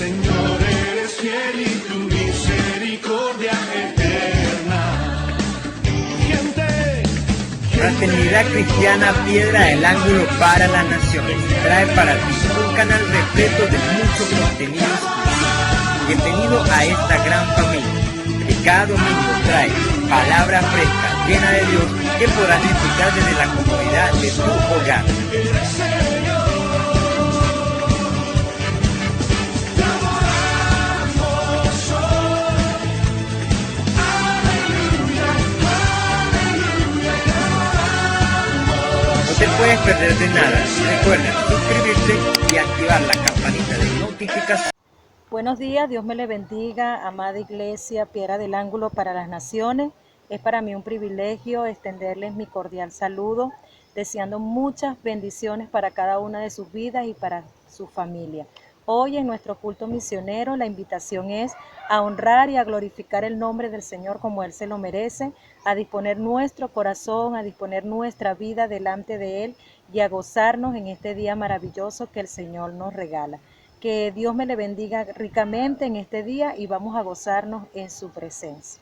Señor, eres fiel y tu misericordia eterna. Fraternidad Cristiana Piedra del Ángulo para las Naciones trae para ti un canal repleto de mucho contenido exclusivo. Bienvenido a esta gran familia, que cada domingo trae palabra fresca, llena de Dios, que podrás disfrutar desde la comodidad de tu hogar. No te puedes perder de nada. Recuerda suscribirte y activar la campanita de notificación. Buenos días, Dios me le bendiga, amada Iglesia Piedra del Ángulo para las Naciones. Es para mí un privilegio extenderles mi cordial saludo, deseando muchas bendiciones para cada una de sus vidas y para su familia. Hoy en nuestro culto misionero la invitación es a honrar y a glorificar el nombre del Señor como Él se lo merece, a disponer nuestro corazón, a disponer nuestra vida delante de Él y a gozarnos en este día maravilloso que el Señor nos regala. Que Dios me le bendiga ricamente en este día y vamos a gozarnos en su presencia.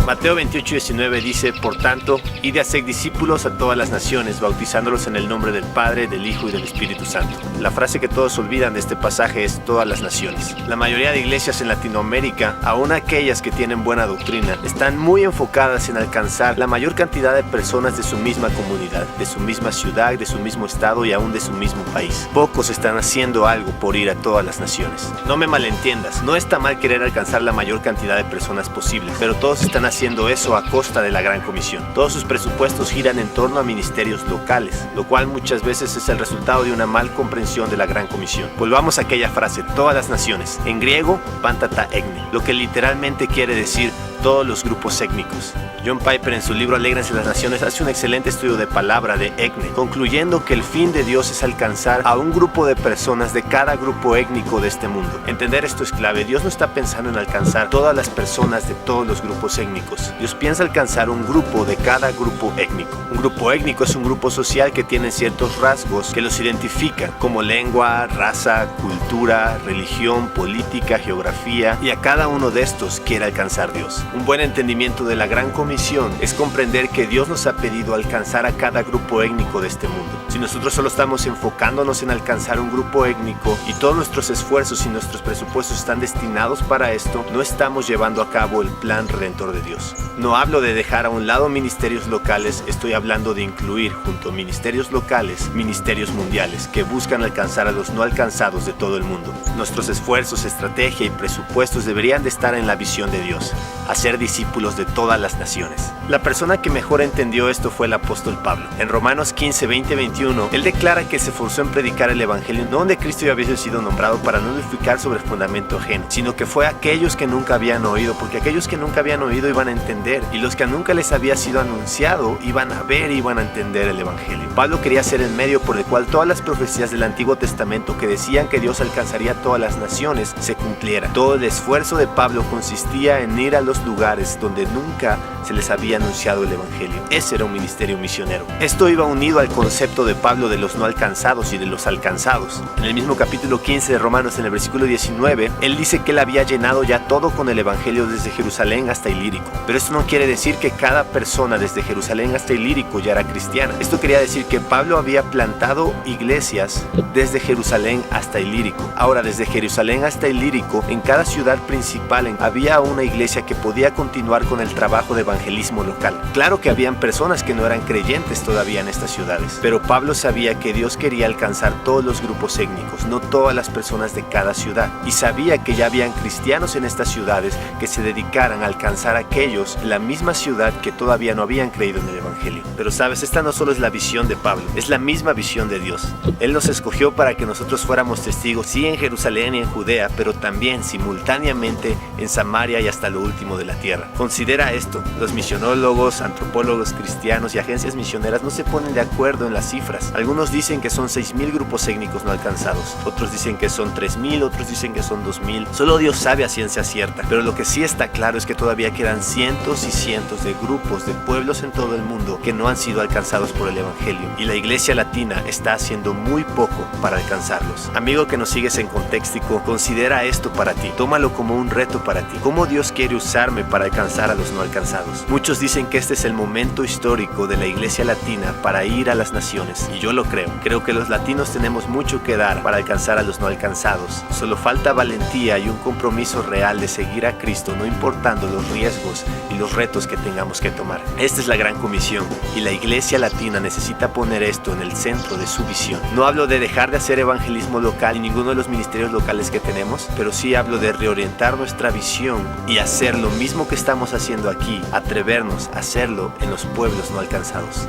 Mateo 28:19 dice: por tanto, id y haced discípulos a todas las naciones, bautizándolos en el nombre del Padre, del Hijo y del Espíritu Santo. La frase que todos olvidan de este pasaje es todas las naciones. La mayoría de iglesias en Latinoamérica, aun aquellas que tienen buena doctrina, están muy enfocadas en alcanzar la mayor cantidad de personas de su misma comunidad, de su misma ciudad, de su mismo estado y aún de su mismo país. Pocos están haciendo algo por ir a todas las naciones. No me malentiendas, no está mal querer alcanzar la mayor cantidad de personas posible, pero todos están haciendo eso a costa de la Gran Comisión. Todos sus presupuestos giran en torno a ministerios locales, lo cual muchas veces es el resultado de una mal comprensión de la Gran Comisión. Volvamos a aquella frase, todas las naciones, en griego, pantata ethne, lo que literalmente quiere decir todos los grupos étnicos. John Piper en su libro Alégrense las Naciones hace un excelente estudio de palabra de ethne, concluyendo que el fin de Dios es alcanzar a un grupo de personas de cada grupo étnico de este mundo. Entender esto es clave. Dios no está pensando en alcanzar todas las personas de todos los grupos étnicos. Dios piensa alcanzar un grupo de cada grupo étnico. Un grupo étnico es un grupo social que tiene ciertos rasgos que los identifican, como lengua, raza, cultura, religión, política, geografía, y a cada uno de estos quiere alcanzar Dios. Un buen entendimiento de la Gran Comisión es comprender que Dios nos ha pedido alcanzar a cada grupo étnico de este mundo. Si nosotros solo estamos enfocándonos en alcanzar un grupo étnico y todos nuestros esfuerzos y nuestros presupuestos están destinados para esto, no estamos llevando a cabo el plan redentor de Dios. No hablo de dejar a un lado ministerios locales, estoy hablando de incluir junto a ministerios locales, ministerios mundiales que buscan alcanzar a los no alcanzados de todo el mundo. Nuestros esfuerzos, estrategia y presupuestos deberían de estar en la visión de Dios, hacer discípulos de todas las naciones. La persona que mejor entendió esto fue el apóstol Pablo. En Romanos 15, 20, 21, él declara que se esforzó en predicar el evangelio no donde Cristo ya había sido nombrado para no edificar sobre el fundamento ajeno, sino que fue a aquellos que nunca habían oído, porque aquellos que nunca habían oído iban a entender, y los que nunca les había sido anunciado iban a ver y iban a entender el evangelio. Pablo quería ser el medio por el cual todas las profecías del Antiguo Testamento que decían que Dios alcanzaría a todas las naciones se cumplieran. Todo el esfuerzo de Pablo consistía en ir a los lugares donde nunca se les había anunciado el evangelio. Ese era un ministerio misionero. Esto iba unido al concepto de Pablo de los no alcanzados y de los alcanzados. En el mismo capítulo 15 de Romanos, en el versículo 19, él dice que él había llenado ya todo con el evangelio desde Jerusalén hasta Ilírico. Pero esto no quiere decir que cada persona desde Jerusalén hasta Ilírico ya era cristiana. Esto quería decir que Pablo había plantado iglesias desde Jerusalén hasta Ilírico. Ahora, desde Jerusalén hasta Ilírico, en cada ciudad principal había una iglesia que podía continuar con el trabajo de evangelismo local. Claro que habían personas que no eran creyentes todavía en estas ciudades, pero Pablo sabía que Dios quería alcanzar todos los grupos étnicos, no todas las personas de cada ciudad, y sabía que ya habían cristianos en estas ciudades que se dedicaran a alcanzar a aquellos en la misma ciudad que todavía no habían creído en el evangelio. Pero sabes, esta no solo es la visión de Pablo, es la misma visión de Dios. Él nos escogió para que nosotros fuéramos testigos, sí, en Jerusalén y en Judea, pero también simultáneamente en Samaria y hasta lo último de de la tierra. Considera esto: los misionólogos, antropólogos cristianos y agencias misioneras no se ponen de acuerdo en las cifras. Algunos dicen que son 6,000 grupos étnicos no alcanzados, otros dicen que son 3,000, otros dicen que son 2,000. Solo Dios sabe a ciencia cierta, pero lo que sí está claro es que todavía quedan cientos y cientos de grupos de pueblos en todo el mundo que no han sido alcanzados por el Evangelio, y la Iglesia Latina está haciendo muy poco para alcanzarlos. Amigo que nos sigues en Contextico, considera esto para ti, tómalo como un reto para ti. ¿Cómo Dios quiere usarme para alcanzar a los no alcanzados? Muchos dicen que este es el momento histórico de la Iglesia Latina para ir a las naciones, y yo lo creo. Creo que los latinos tenemos mucho que dar para alcanzar a los no alcanzados. Solo falta valentía y un compromiso real de seguir a Cristo, no importando los riesgos y los retos que tengamos que tomar. Esta es la gran comisión, y la Iglesia Latina necesita poner esto en el centro de su visión. No hablo de dejar de hacer evangelismo local y ninguno de los ministerios locales que tenemos, pero sí hablo de reorientar nuestra visión y hacer lo mismo que estamos haciendo aquí, atrevernos a hacerlo en los pueblos no alcanzados.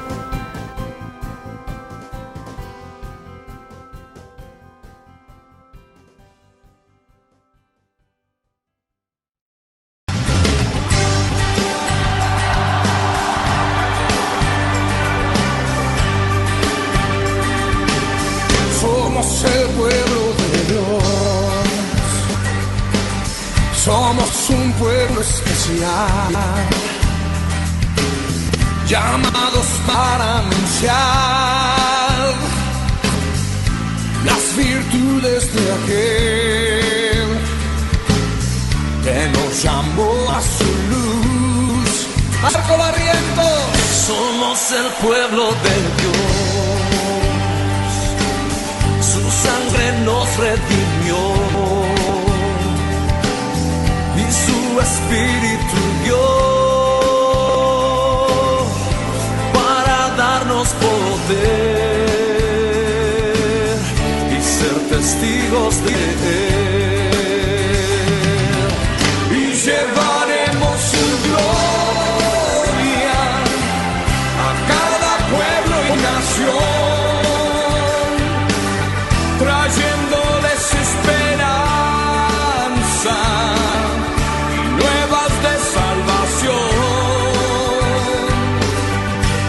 Somos el pueblo de Dios, somos un pueblo especial, llamados para anunciar las virtudes de aquel que nos llamó a su luz. Marco Barrientos, somos el pueblo de Dios. Su sangre nos redimió y su espíritu dio para darnos poder y ser testigos de él. y llevaremos su gloria a cada pueblo y nación, trayéndoles esperanza y nuevas de salvación,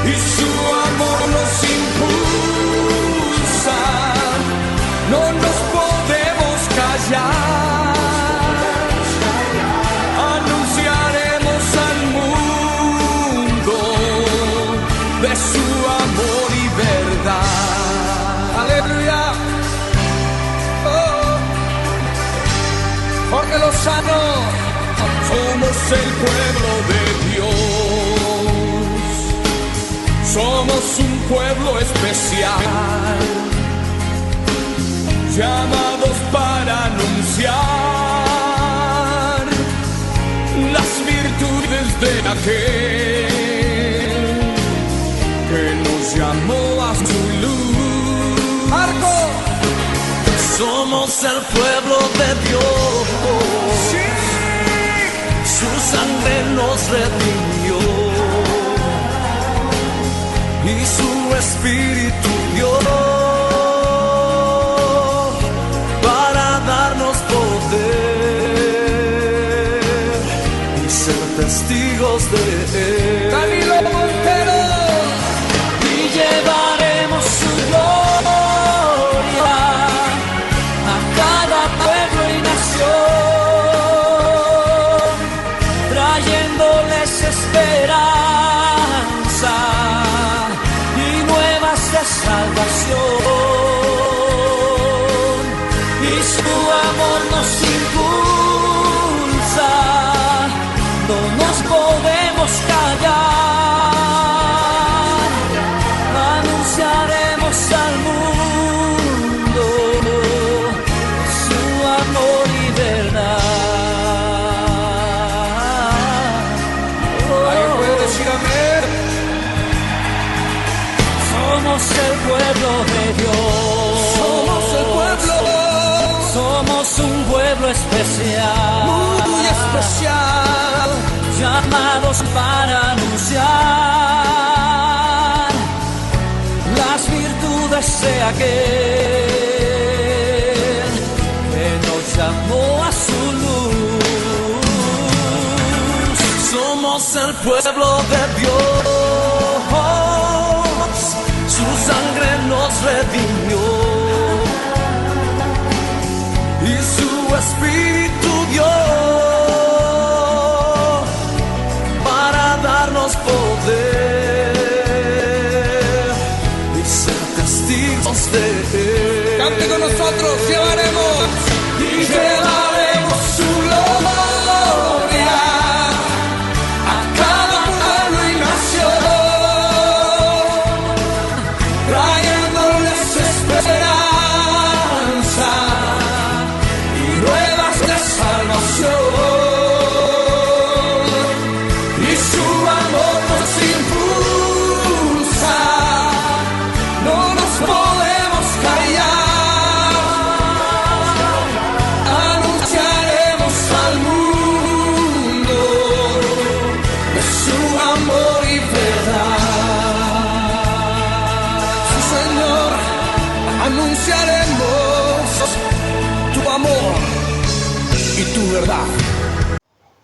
y su amor nos impulsa, no nos podemos callar, anunciaremos al mundo de su amor y verdad. Aleluya. Jorge Lozano, somos el pueblo de Dios, somos un pueblo especial, llamados para anunciar las virtudes de aquel que nos llamó a su luz. Marco, somos el pueblo de Dios, sí, su sangre nos redimió y su espíritu dio para darnos poder y ser testigos de él. Camilo Montero, Y llevaremos su gloria a cada pueblo y nación, trayéndoles esperanza y nuevas de salvación, y su amor nos impulsa, no nos podemos callar, anunciaremos al mundo su amor y verdad. ¿alguien puede decir amén? Somos el pueblo de Dios, Somos el pueblo somos un pueblo especial, muy especial, llamados para anunciar las virtudes de aquel que nos llamó a su luz. Somos el pueblo de Dios, su sangre nos redimió y su espíritu dio para darnos poder y ser testigos de Él. Cante con nosotros, llevaremos su gloria a cada pueblo y nación, trayéndoles esperanza y nuevas de salvación. Y su amor nos impulsa, no nos podemos callar. Anunciaremos tu amor y tu verdad.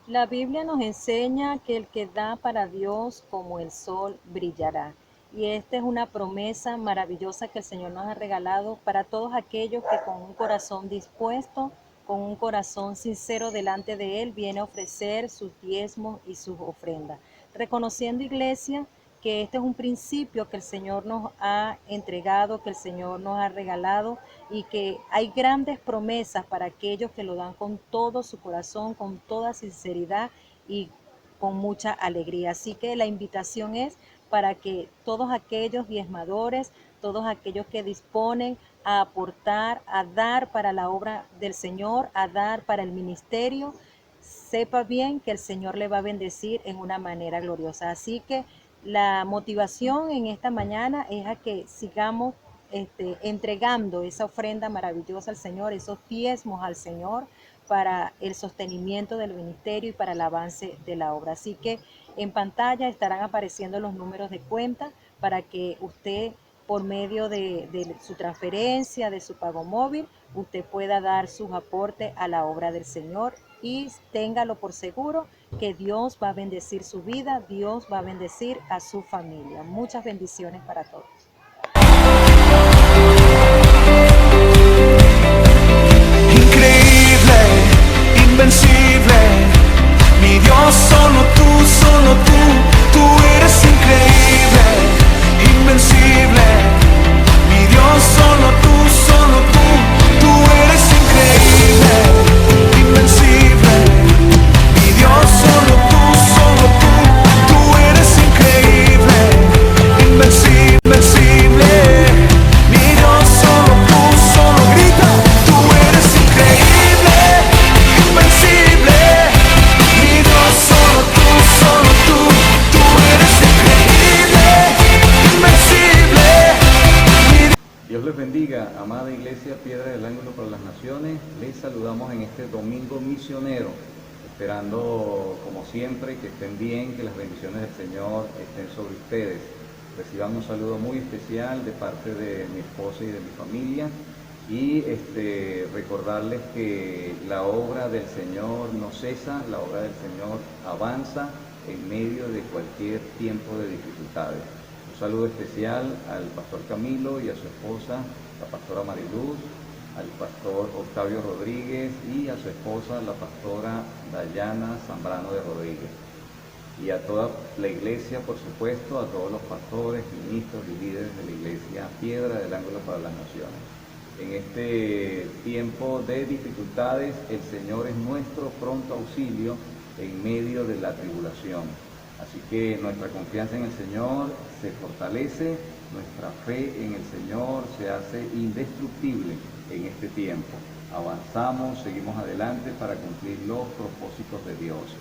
La Biblia nos enseña que el que da para Dios como el sol brillará. Y esta es una promesa maravillosa que el Señor nos ha regalado para todos aquellos que con un corazón dispuesto, con un corazón sincero delante de Él, viene a ofrecer sus diezmos y sus ofrendas. Reconociendo, iglesia, que este es un principio que el Señor nos ha entregado, que el Señor nos ha regalado y que hay grandes promesas para aquellos que lo dan con todo su corazón, con toda sinceridad y con mucha alegría. Así que la invitación es para que todos aquellos diezmadores, todos aquellos que disponen a aportar, a dar para la obra del Señor, a dar para el ministerio, sepa bien que el Señor le va a bendecir en una manera gloriosa. Así que la motivación en esta mañana es a que sigamos entregando esa ofrenda maravillosa al Señor, esos diezmos al Señor para el sostenimiento del ministerio y para el avance de la obra. Así que en pantalla estarán apareciendo los números de cuenta para que usted, por medio de su transferencia, de su pago móvil, usted pueda dar sus aportes a la obra del Señor y téngalo por seguro que Dios va a bendecir su vida, Dios va a bendecir a su familia. Muchas bendiciones para todos. Increíble, invencible, mi Dios, solo tú eres increíble, invencible, mi Dios, solo tú eres increíble, invencible, mi Dios, solo tú eres increíble, invencible, mi Dios, solo grita, tú eres increíble, invencible, mi Dios, solo tú eres increíble, invencible. Dios les bendiga, amada Iglesia Piedra del Ángulo para las Naciones. Les saludamos en este domingo misionero, esperando como siempre que estén bien, que las bendiciones del Señor estén sobre ustedes. Reciban un saludo muy especial de parte de mi esposa y de mi familia y recordarles que la obra del Señor no cesa, la obra del Señor avanza en medio de cualquier tiempo de dificultades. Un saludo especial al pastor Camilo y a su esposa, la pastora Mariluz, al pastor Octavio Rodríguez y a su esposa, la pastora Dayana Zambrano de Rodríguez. Y a toda la iglesia, por supuesto, a todos los pastores, ministros y líderes de la iglesia Piedra del Ángulo para las Naciones. En este tiempo de dificultades, el Señor es nuestro pronto auxilio en medio de la tribulación. Así que nuestra confianza en el Señor se fortalece, nuestra fe en el Señor se hace indestructible en este tiempo. Avanzamos, seguimos adelante para cumplir los propósitos de Dios.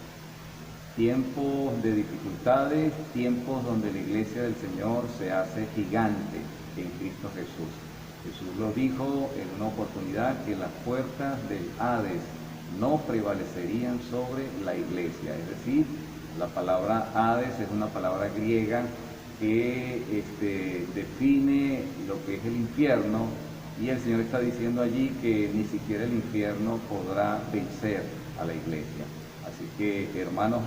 Tiempos de dificultades, tiempos donde la iglesia del Señor se hace gigante en Cristo Jesús. Jesús lo dijo en una oportunidad que las puertas del Hades no prevalecerían sobre la iglesia. Es decir, la palabra Hades es una palabra griega que define lo que es el infierno, y el Señor está diciendo allí que ni siquiera el infierno podrá vencer a la iglesia. Así que, hermanos,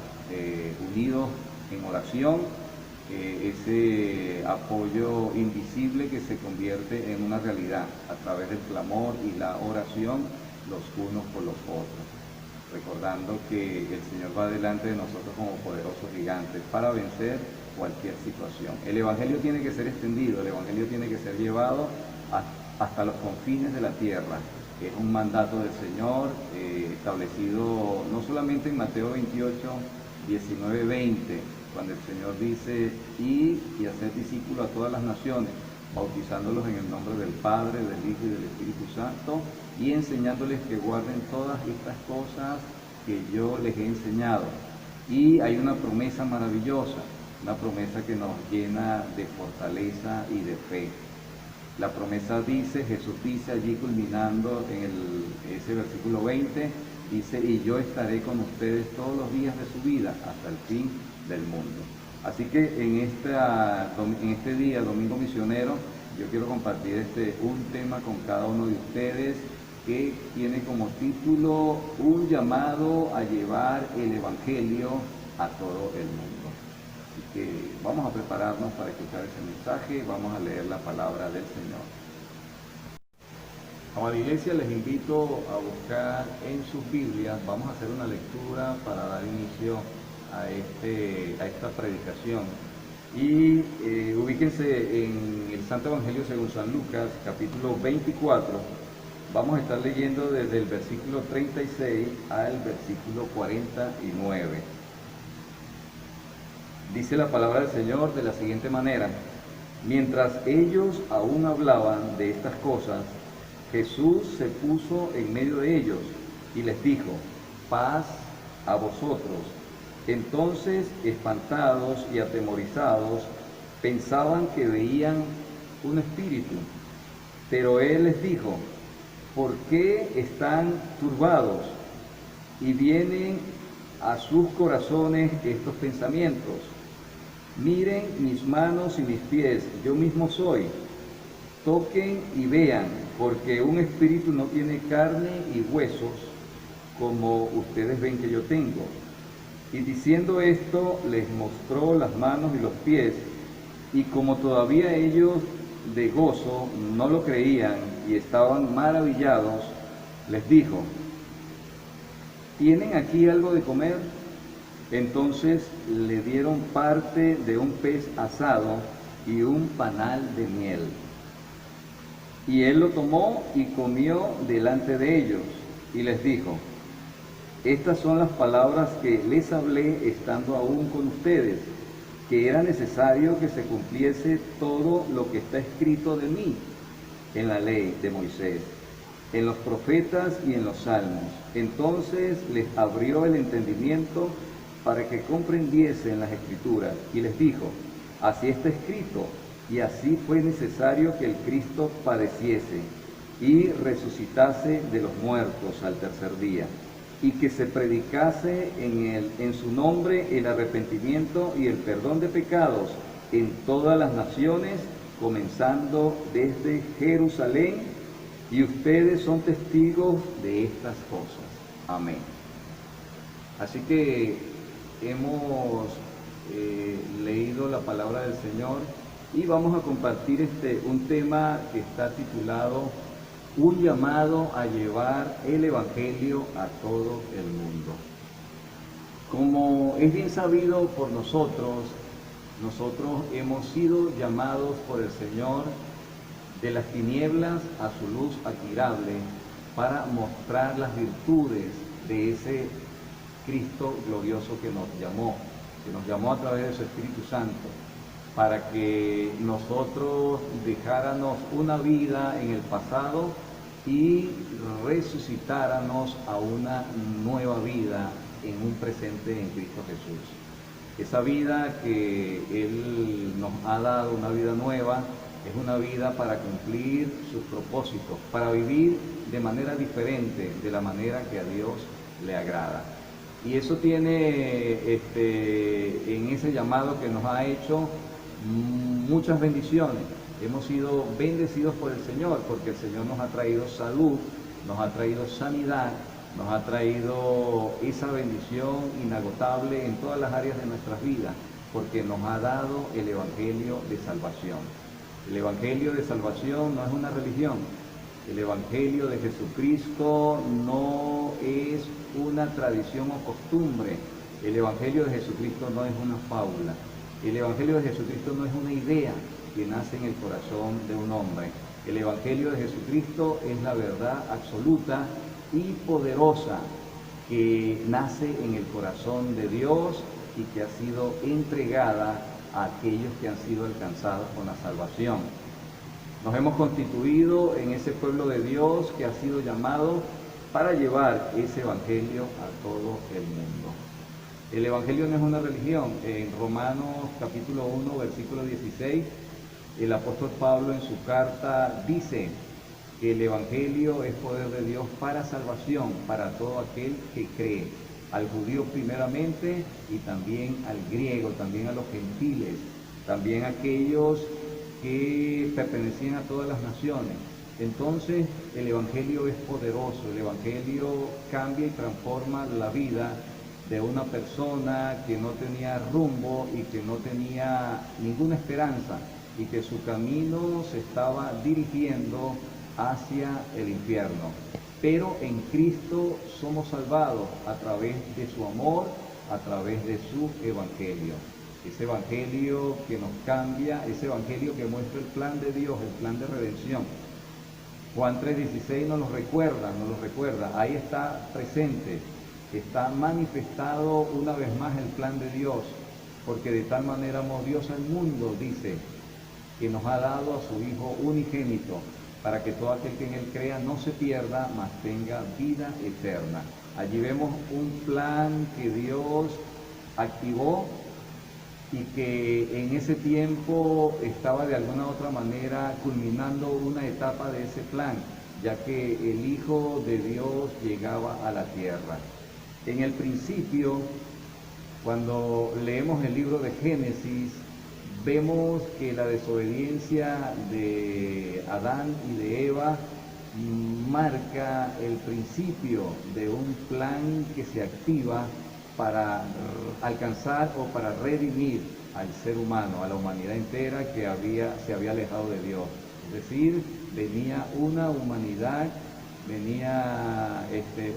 unidos en oración, ese apoyo invisible que se convierte en una realidad a través del clamor y la oración los unos por los otros, recordando que el Señor va delante de nosotros como poderoso gigante para vencer cualquier situación. El Evangelio tiene que ser extendido, el Evangelio tiene que ser llevado hasta los confines de la tierra. Es un mandato del Señor establecido no solamente en Mateo 28, 19, 20, cuando el Señor dice, id y hacer discípulos a todas las naciones, bautizándolos en el nombre del Padre, del Hijo y del Espíritu Santo, y enseñándoles que guarden todas estas cosas que yo les he enseñado. Y hay una promesa maravillosa, una promesa que nos llena de fortaleza y de fe. La promesa dice, Jesús dice allí culminando en ese versículo 20, dice, y yo estaré con ustedes todos los días de su vida hasta el fin del mundo. Así que en este día, Domingo Misionero, yo quiero compartir un tema con cada uno de ustedes que tiene como título un llamado a llevar el Evangelio a todo el mundo. Así que vamos a prepararnos para escuchar ese mensaje, vamos a leer la palabra del Señor. Amada Iglesia, les invito a buscar en sus Biblias, vamos a hacer una lectura para dar inicio a esta predicación. Y ubíquense en el Santo Evangelio según San Lucas, capítulo 24. Vamos a estar leyendo desde el versículo 36 al versículo 49. Dice la palabra del Señor de la siguiente manera: mientras ellos aún hablaban de estas cosas, Jesús se puso en medio de ellos y les dijo, paz a vosotros. Entonces, espantados y atemorizados, pensaban que veían un espíritu. Pero él les dijo, ¿por qué están turbados? Y vienen a sus corazones estos pensamientos. Miren mis manos y mis pies, yo mismo soy. Toquen y vean, porque un espíritu no tiene carne y huesos, como ustedes ven que yo tengo. Y diciendo esto, les mostró las manos y los pies, y como todavía ellos de gozo no lo creían y estaban maravillados, les dijo, ¿tienen aquí algo de comer? Entonces le dieron parte de un pez asado y un panal de miel. Y él lo tomó y comió delante de ellos, y les dijo, estas son las palabras que les hablé estando aún con ustedes, que era necesario que se cumpliese todo lo que está escrito de mí en la ley de Moisés, en los profetas y en los salmos. Entonces les abrió el entendimiento para que comprendiesen las escrituras, y les dijo, así está escrito, y así fue necesario que el Cristo padeciese y resucitase de los muertos al tercer día, y que se predicase en su nombre el arrepentimiento y el perdón de pecados en todas las naciones, comenzando desde Jerusalén, y ustedes son testigos de estas cosas. Amén. Así que hemos leído la palabra del Señor y vamos a compartir un tema que está titulado un llamado a llevar el Evangelio a todo el mundo. Como es bien sabido por nosotros hemos sido llamados por el Señor de las tinieblas a su luz admirable para mostrar las virtudes de ese Cristo glorioso que nos llamó a través de su Espíritu Santo, para que nosotros dejáramos una vida en el pasado y resucitáramos a una nueva vida en un presente en Cristo Jesús. Esa vida que Él nos ha dado, una vida nueva, es una vida para cumplir sus propósitos, para vivir de manera diferente, de la manera que a Dios le agrada. Y eso tiene en ese llamado que nos ha hecho muchas bendiciones. Hemos sido bendecidos por el Señor, porque el Señor nos ha traído salud, nos ha traído sanidad, nos ha traído esa bendición inagotable en todas las áreas de nuestras vidas, porque nos ha dado el Evangelio de salvación. El Evangelio de salvación no es una religión. El Evangelio de Jesucristo no es una tradición o costumbre. El Evangelio de Jesucristo no es una fábula. El Evangelio de Jesucristo no es una idea que nace en el corazón de un hombre. El Evangelio de Jesucristo es la verdad absoluta y poderosa que nace en el corazón de Dios y que ha sido entregada a aquellos que han sido alcanzados con la salvación. Nos hemos constituido en ese pueblo de Dios que ha sido llamado para llevar ese Evangelio a todo el mundo. El Evangelio no es una religión. En Romanos capítulo 1, versículo 16, el apóstol Pablo en su carta dice que el Evangelio es poder de Dios para salvación, para todo aquel que cree, al judío primeramente y también al griego, también a los gentiles, también a aquellos que pertenecían a todas las naciones. Entonces el Evangelio es poderoso, el Evangelio cambia y transforma la vida de una persona que no tenía rumbo y que no tenía ninguna esperanza y que su camino se estaba dirigiendo hacia el infierno. Pero en Cristo somos salvados a través de su amor, a través de su Evangelio. Ese Evangelio que nos cambia, ese Evangelio que muestra el plan de Dios, el plan de redención. Juan 3:16 nos lo recuerda, ahí está presente, está manifestado una vez más el plan de Dios, porque de tal manera amó Dios al mundo, dice, que nos ha dado a su Hijo unigénito, para que todo aquel que en Él crea no se pierda, mas tenga vida eterna. Allí vemos un plan que Dios activó y que en ese tiempo estaba de alguna u otra manera culminando una etapa de ese plan, ya que el Hijo de Dios llegaba a la tierra. En el principio, cuando leemos el libro de Génesis, vemos que la desobediencia de Adán y de Eva marca el principio de un plan que se activa para alcanzar o para redimir al ser humano, a la humanidad entera que se había alejado de Dios. Es decir, venía una humanidad, venía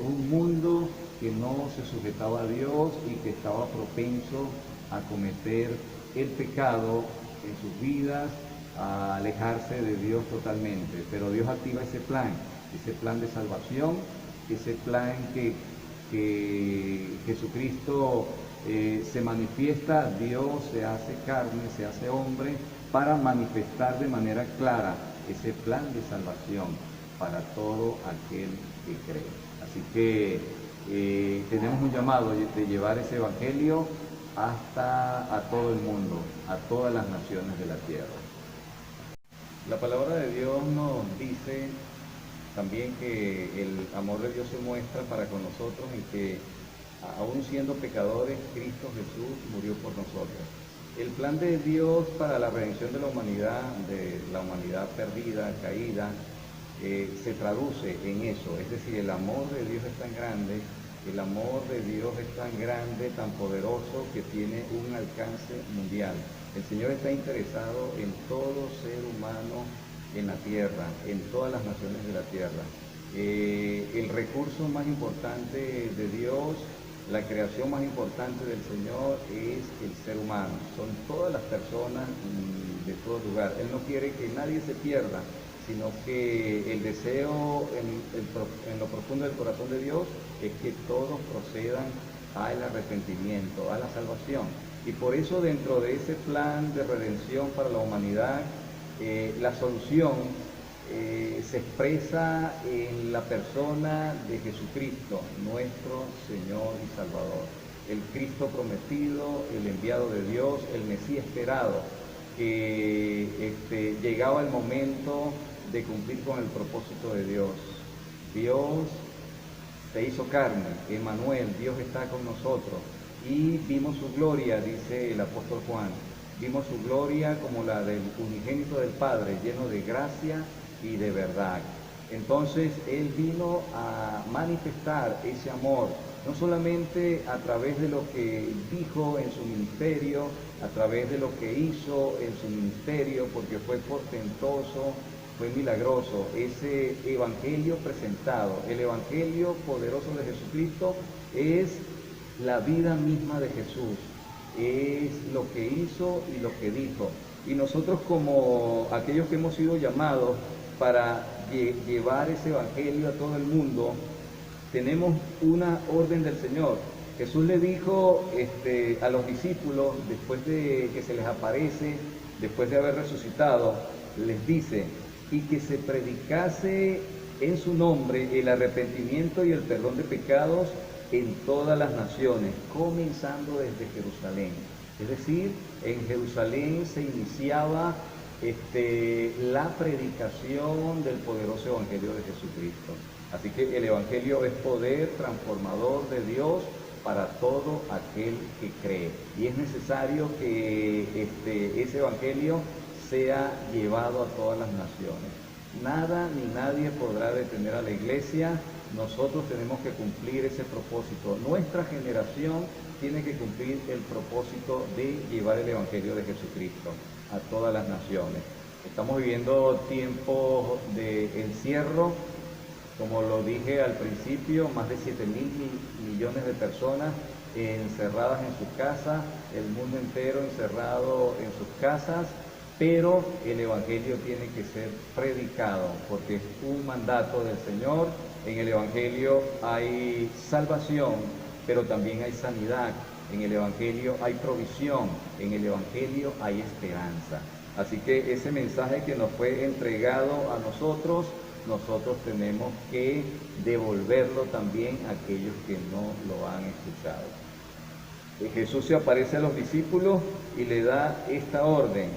un mundo que no se sujetaba a Dios y que estaba propenso a cometer el pecado en sus vidas, a alejarse de Dios totalmente. Pero Dios activa ese plan de salvación, ese plan que Jesucristo se manifiesta, Dios se hace carne, se hace hombre, para manifestar de manera clara ese plan de salvación para todo aquel que cree. Así que tenemos un llamado de llevar ese evangelio hasta a todo el mundo, a todas las naciones de la tierra. La palabra de Dios nos dice también que el amor de Dios se muestra para con nosotros y que aún siendo pecadores, Cristo Jesús murió por nosotros. El plan de Dios para la redención de la humanidad perdida, caída, se traduce en eso, es decir, el amor de Dios es tan grande, el amor de Dios es tan grande, tan poderoso, que tiene un alcance mundial. El Señor está interesado en todo ser humano en la tierra, en todas las naciones de la tierra. El recurso más importante de Dios, la creación más importante del Señor es el ser humano. Son todas las personas de todo lugar. Él no quiere que nadie se pierda, sino que el deseo en lo profundo del corazón de Dios es que todos procedan al arrepentimiento, a la salvación. Y por eso dentro de ese plan de redención para la humanidad, la solución se expresa en la persona de Jesucristo, nuestro Señor y Salvador. El Cristo prometido, el enviado de Dios, el Mesías esperado, que llegaba el momento de cumplir con el propósito de Dios. Dios se hizo carne, Emmanuel, Dios está con nosotros, y vimos su gloria, dice el apóstol Juan. Vimos su gloria como la del unigénito del Padre, lleno de gracia y de verdad. Entonces Él vino a manifestar ese amor, no solamente a través de lo que dijo en su ministerio, a través de lo que hizo en su ministerio, porque fue portentoso, fue milagroso, ese evangelio presentado, el evangelio poderoso de Jesucristo es la vida misma de Jesús, es lo que hizo y lo que dijo. Y nosotros, como aquellos que hemos sido llamados para llevar ese evangelio a todo el mundo, tenemos una orden del Señor. Jesús le dijo a los discípulos, después de que se les aparece, después de haber resucitado, les dice, y que se predicase en su nombre el arrepentimiento y el perdón de pecados en todas las naciones, comenzando desde Jerusalén. Es decir, en Jerusalén se iniciaba la predicación del poderoso evangelio de Jesucristo. Así que el evangelio es poder transformador de Dios para todo aquel que cree. Y es necesario que ese evangelio sea llevado a todas las naciones. Nada ni nadie podrá detener a la iglesia. Nosotros tenemos que cumplir ese propósito. Nuestra generación tiene que cumplir el propósito de llevar el evangelio de Jesucristo a todas las naciones. Estamos viviendo tiempos de encierro, como lo dije al principio, más de 7.000 millones de personas encerradas en su casa, el mundo entero encerrado en sus casas, pero el evangelio tiene que ser predicado porque es un mandato del Señor. En el evangelio hay salvación, pero también hay sanidad. En el evangelio hay provisión, en el evangelio hay esperanza. Así que ese mensaje que nos fue entregado a nosotros tenemos que devolverlo también a aquellos que no lo han escuchado. Jesús se aparece a los discípulos y le da esta orden.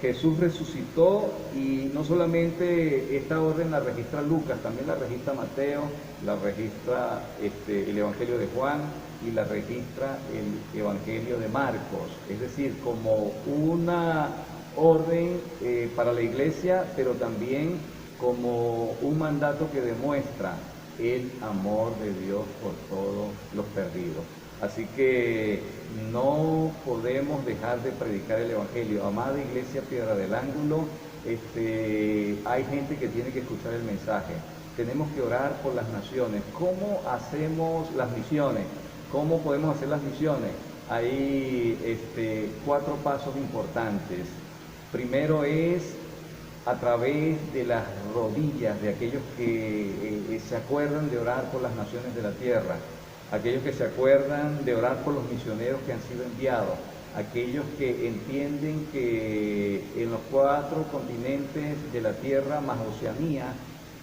Jesús resucitó y no solamente esta orden la registra Lucas, también la registra Mateo, la registra el Evangelio de Juan y la registra el Evangelio de Marcos. Es decir, como una orden para la iglesia, pero también como un mandato que demuestra el amor de Dios por todos los perdidos. Así que no podemos dejar de predicar el evangelio. Amada Iglesia Piedra del Ángulo, hay gente que tiene que escuchar el mensaje. Tenemos que orar por las naciones. ¿Cómo hacemos las misiones? ¿Cómo podemos hacer las misiones? Hay 4 pasos importantes. Primero es a través de las rodillas de aquellos que se acuerdan de orar por las naciones de la tierra, aquellos que se acuerdan de orar por los misioneros que han sido enviados, aquellos que entienden que en los 4 continentes de la tierra más Oceanía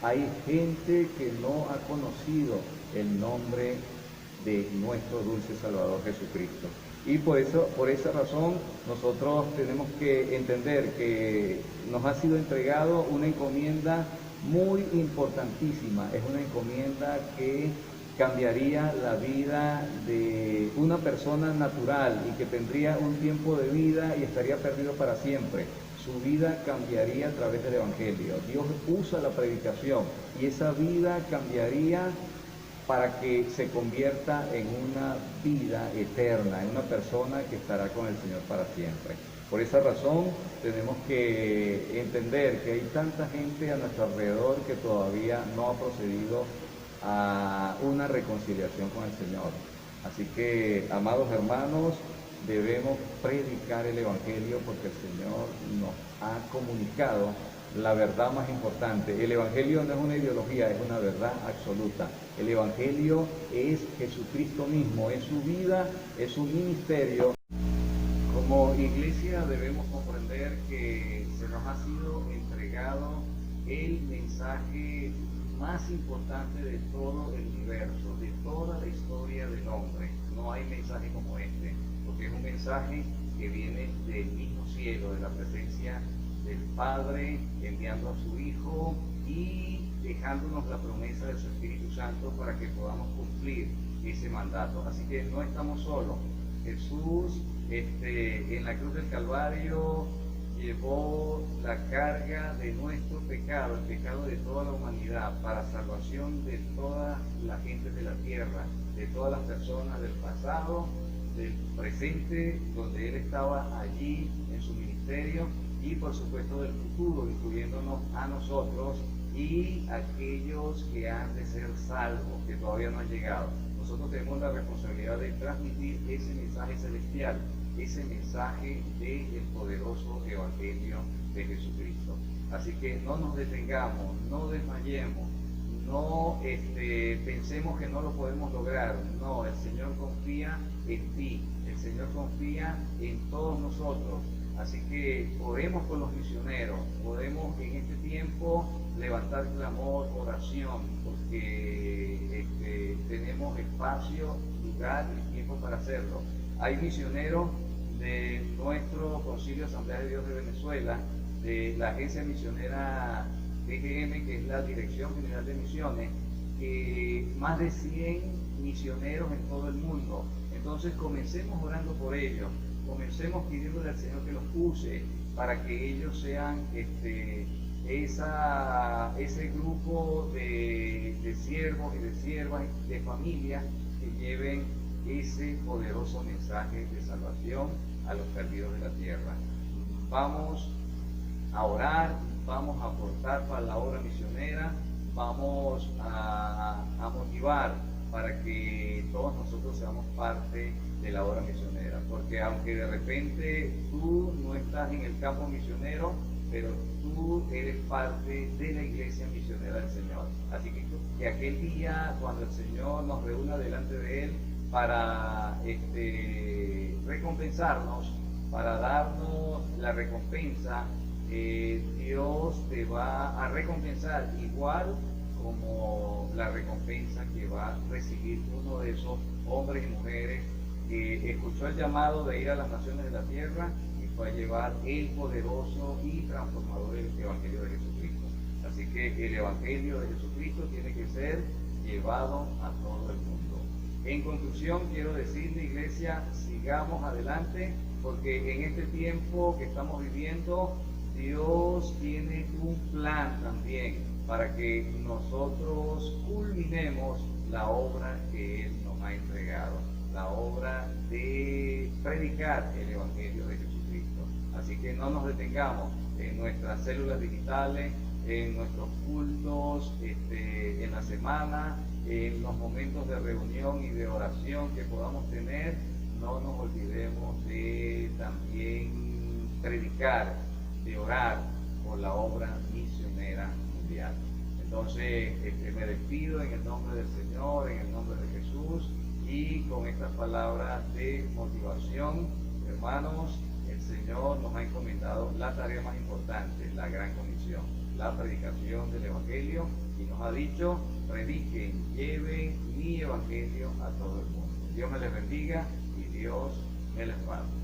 hay gente que no ha conocido el nombre de nuestro dulce Salvador Jesucristo. Y por esa razón nosotros tenemos que entender que nos ha sido entregado una encomienda muy importantísima. Es una encomienda que cambiaría la vida de una persona natural y que tendría un tiempo de vida y estaría perdido para siempre. Su vida cambiaría a través del evangelio. Dios usa la predicación y esa vida cambiaría para que se convierta en una vida eterna, en una persona que estará con el Señor para siempre. Por esa razón tenemos que entender que hay tanta gente a nuestro alrededor que todavía no ha procedido a una reconciliación con el Señor. Así que, amados hermanos, debemos predicar el evangelio porque el Señor nos ha comunicado la verdad más importante. El evangelio no es una ideología, es una verdad absoluta. El evangelio es Jesucristo mismo, es su vida, es su ministerio. Como iglesia debemos comprender que se nos ha sido entregado el mensaje más importante de todo el universo, de toda la historia del hombre. No hay mensaje como este, porque es un mensaje que viene del mismo cielo, de la presencia del Padre, enviando a su Hijo y dejándonos la promesa de su Espíritu Santo para que podamos cumplir ese mandato. Así que no estamos solos. Jesús en la cruz del Calvario llevó la carga de nuestro pecado, el pecado de toda la humanidad, para salvación de toda la gente de la tierra, de todas las personas del pasado, del presente, donde Él estaba allí en su ministerio, y por supuesto del futuro, incluyéndonos a nosotros y aquellos que han de ser salvos, que todavía no han llegado. Nosotros tenemos la responsabilidad de transmitir ese mensaje celestial, ese mensaje del poderoso Evangelio de Jesucristo. Así que no nos detengamos, no desmayemos, no pensemos que no lo podemos lograr. No, el Señor confía en ti, el Señor confía en todos nosotros. Así que oremos por los misioneros, podemos en este tiempo levantar clamor, oración, porque tenemos espacio, lugar y tiempo para hacerlo. Hay misioneros de nuestro Concilio Asamblea de Dios de Venezuela, de la agencia misionera DGM, que es la Dirección General de Misiones, más de 100 misioneros en todo el mundo. Entonces comencemos orando por ellos, comencemos pidiéndole al Señor que los use para que ellos sean ese grupo de siervos y de siervas, de familias que lleven ese poderoso mensaje de salvación a los perdidos de la tierra. Vamos a orar, vamos a aportar para la obra misionera, vamos a motivar para que todos nosotros seamos parte de la obra misionera, porque aunque de repente tú no estás en el campo misionero, pero tú eres parte de la iglesia misionera del Señor. Así que aquel día, cuando el Señor nos reúna delante de Él para recompensarnos, para darnos la recompensa, Dios te va a recompensar igual como la recompensa que va a recibir uno de esos hombres y mujeres que escuchó el llamado de ir a las naciones de la tierra y fue a llevar el poderoso y transformador Evangelio de Jesucristo. Así que el Evangelio de Jesucristo tiene que ser llevado a todo el mundo. En conclusión, quiero decirle, iglesia, sigamos adelante, porque en este tiempo que estamos viviendo, Dios tiene un plan también para que nosotros culminemos la obra que Él nos ha entregado, la obra de predicar el Evangelio de Jesucristo. Así que no nos detengamos en nuestras células digitales, en nuestros cultos, en la semana, en los momentos de reunión y de oración que podamos tener. No nos olvidemos de también predicar, de orar por la obra misionera mundial. Entonces me despido en el nombre del Señor, en el nombre de Jesús, y con estas palabras de motivación, hermanos, el Señor nos ha encomendado la tarea más importante, la gran comisión, la predicación del Evangelio, y nos ha dicho: prediquen, lleven mi Evangelio a todo el mundo. Dios me les bendiga y Dios me les guarde.